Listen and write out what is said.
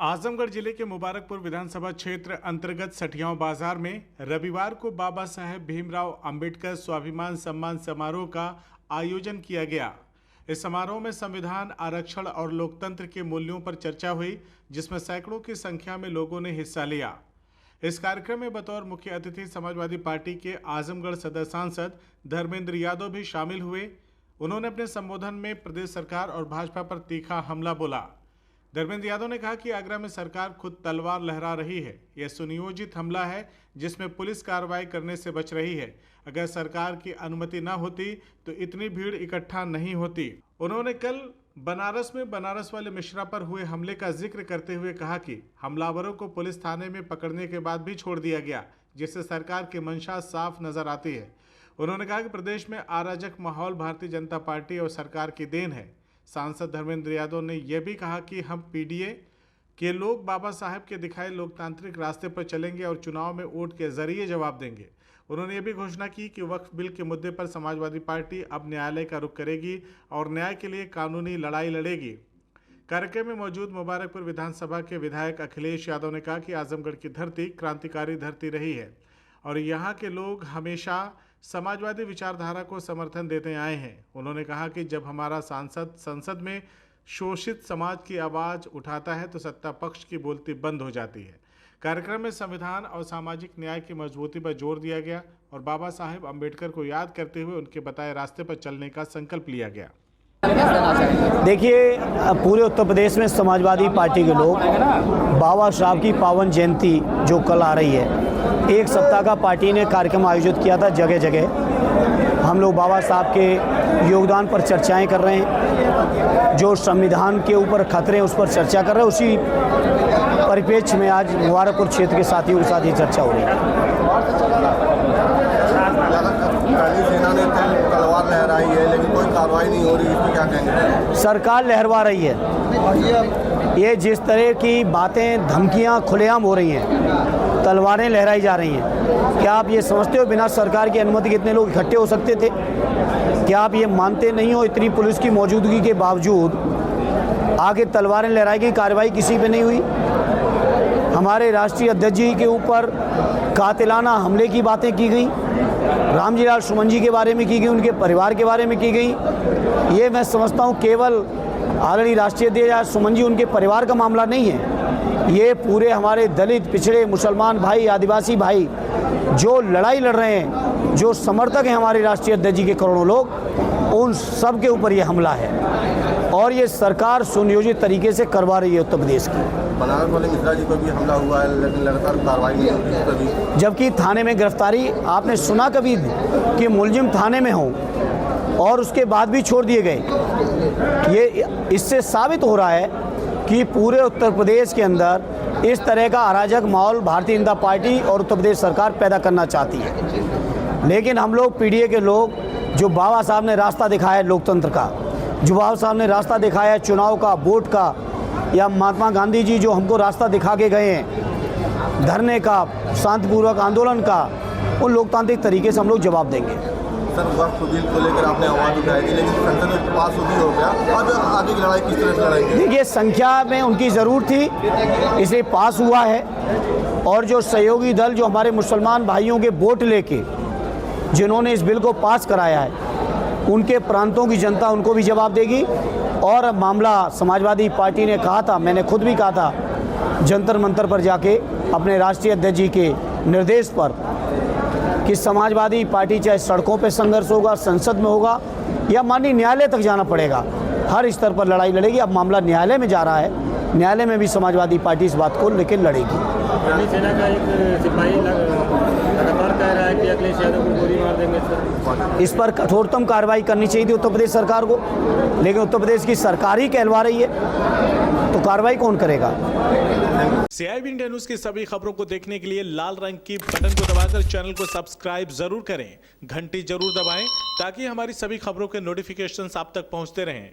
आजमगढ़ जिले के मुबारकपुर विधानसभा क्षेत्र अंतर्गत सठियाव बाजार में रविवार को बाबा साहेब भीमराव अंबेडकर स्वाभिमान सम्मान समारोह का आयोजन किया गया। इस समारोह में संविधान, आरक्षण और लोकतंत्र के मूल्यों पर चर्चा हुई, जिसमें सैकड़ों की संख्या में लोगों ने हिस्सा लिया। इस कार्यक्रम में बतौर मुख्य अतिथि समाजवादी पार्टी के आजमगढ़ सदर सांसद धर्मेंद्र यादव भी शामिल हुए। उन्होंने अपने संबोधन में प्रदेश सरकार और भाजपा पर तीखा हमला बोला। धर्मेंद्र यादव ने कहा कि आगरा में सरकार खुद तलवार लहरा रही है। यह सुनियोजित हमला है जिसमें पुलिस कार्रवाई करने से बच रही है। अगर सरकार की अनुमति न होती तो इतनी भीड़ इकट्ठा नहीं होती। उन्होंने कल बनारस में बनारस वाले मिश्रा पर हुए हमले का जिक्र करते हुए कहा कि हमलावरों को पुलिस थाने में पकड़ने के बाद भी छोड़ दिया गया, जिससे सरकार की मंशा साफ नजर आती है। उन्होंने कहा कि प्रदेश में अराजक माहौल भारतीय जनता पार्टी और सरकार की देन है। सांसद धर्मेंद्र यादव ने यह भी कहा कि हम पीडीए के लोग बाबा साहेब के दिखाए लोकतांत्रिक रास्ते पर चलेंगे और चुनाव में वोट के जरिए जवाब देंगे। उन्होंने ये भी घोषणा की कि वक्फ बिल के मुद्दे पर समाजवादी पार्टी अब न्यायालय का रुख करेगी और न्याय के लिए कानूनी लड़ाई लड़ेगी। कार्यक्रम में मौजूद मुबारकपुर विधानसभा के विधायक अखिलेश यादव ने कहा कि आजमगढ़ की धरती क्रांतिकारी धरती रही है और यहाँ के लोग हमेशा समाजवादी विचारधारा को समर्थन देते आए हैं। उन्होंने कहा कि जब हमारा सांसद संसद में शोषित समाज की आवाज़ उठाता है तो सत्ता पक्ष की बोलती बंद हो जाती है। कार्यक्रम में संविधान और सामाजिक न्याय की मजबूती पर जोर दिया गया और बाबा साहेब अम्बेडकर को याद करते हुए उनके बताए रास्ते पर चलने का संकल्प लिया गया। देखिए, पूरे उत्तर प्रदेश में समाजवादी पार्टी के लोग बाबा साहब की पावन जयंती जो कल आ रही है, एक सप्ताह का पार्टी ने कार्यक्रम आयोजित किया था। जगह जगह हम लोग बाबा साहब के योगदान पर चर्चाएं कर रहे हैं, जो संविधान के ऊपर खतरे हैं उस पर चर्चा कर रहे हैं। उसी परिप्रेक्ष्य में आज मुबारकपुर क्षेत्र के साथियों के साथ ये चर्चा हो रही है। सेना ने तलवार लहराई है लेकिन कोई कार्रवाई नहीं हो रही, इसमें क्या कहेंगे? सरकार लहरवा रही है। ये जिस तरह की बातें, धमकियां खुलेआम हो रही हैं, तलवारें लहराई जा रही हैं, क्या आप ये समझते हो बिना सरकार की अनुमति कितने लोग इकट्ठे हो सकते थे? क्या आप ये मानते नहीं हो इतनी पुलिस की मौजूदगी के बावजूद आगे तलवारें लहराई गई, कार्रवाई किसी पे नहीं हुई? हमारे राष्ट्रीय अध्यक्ष जी के ऊपर कातिलाना हमले की बातें की गई, रामजी लाल सुमन जी के बारे में की गई, उनके परिवार के बारे में की गई। ये मैं समझता हूँ केवल आदरणीय राष्ट्रीय अध्यक्ष सुमन जी उनके परिवार का मामला नहीं है। ये पूरे हमारे दलित, पिछड़े, मुसलमान भाई, आदिवासी भाई जो लड़ाई लड़ रहे हैं, जो समर्थक हैं हमारे राष्ट्रीय अध्यक्ष जी के करोड़ों लोग, उन सब के ऊपर ये हमला है और ये सरकार सुनियोजित तरीके से करवा रही है उत्तर प्रदेश की। बनारस वाले मिश्रा जी पर भी हमला हुआ है लेकिन लगातार कार्रवाई नहीं होती, जबकि थाने में गिरफ्तारी आपने सुना कभी कि मुलजिम थाने में हो और उसके बाद भी छोड़ दिए गए? ये इससे साबित हो रहा है कि पूरे उत्तर प्रदेश के अंदर इस तरह का अराजक माहौल भारतीय जनता पार्टी और उत्तर प्रदेश सरकार पैदा करना चाहती है। लेकिन हम लोग पीडीए के लोग, जो बाबा साहब ने रास्ता दिखाया है लोकतंत्र का, जो बाबा साहब ने रास्ता दिखाया है चुनाव का, वोट का, या महात्मा गांधी जी जो हमको रास्ता दिखा के गए हैं धरने का, शांतिपूर्वक आंदोलन का, उन लोकतांत्रिक तरीके से हम लोग जवाब देंगे। सर, वक्फ बिल को लेकर आपने आवाज़ उठाई थी लेकिन संसद में पास भी हो गया, अब आगे की लड़ाई किस तरह से लड़ाएंगे? देखिए, संख्या में उनकी ज़रूरत थी इसलिए पास हुआ है और जो सहयोगी दल, जो हमारे मुसलमान भाइयों के वोट लेके जिन्होंने इस बिल को पास कराया है, उनके प्रांतों की जनता उनको भी जवाब देगी। और मामला समाजवादी पार्टी ने कहा था, मैंने खुद भी कहा था जंतर मंतर पर जाके अपने राष्ट्रीय अध्यक्ष जी के निर्देश पर, कि समाजवादी पार्टी चाहे सड़कों पे संघर्ष होगा, संसद में होगा या माननीय न्यायालय तक जाना पड़ेगा, हर स्तर पर लड़ाई लड़ेगी। अब मामला न्यायालय में जा रहा है, न्यायालय में भी समाजवादी पार्टी इस बात को लेकर लड़ेगी। सेना का एक सिपाही लगातार कह रहा है कि अखिलेश यादव को गोली मार देंगे। इस पर कठोरतम कार्रवाई करनी चाहिए थी उत्तर प्रदेश सरकार को, लेकिन उत्तर प्रदेश की सरकार ही कहलवा रही है तो कार्रवाई कौन करेगा? CIB इंडिया न्यूज की सभी खबरों को देखने के लिए लाल रंग की बटन को दबाकर चैनल को सब्सक्राइब जरूर करें, घंटी जरूर दबाएं ताकि हमारी सभी खबरों के नोटिफिकेशंस आप तक पहुंचते रहें।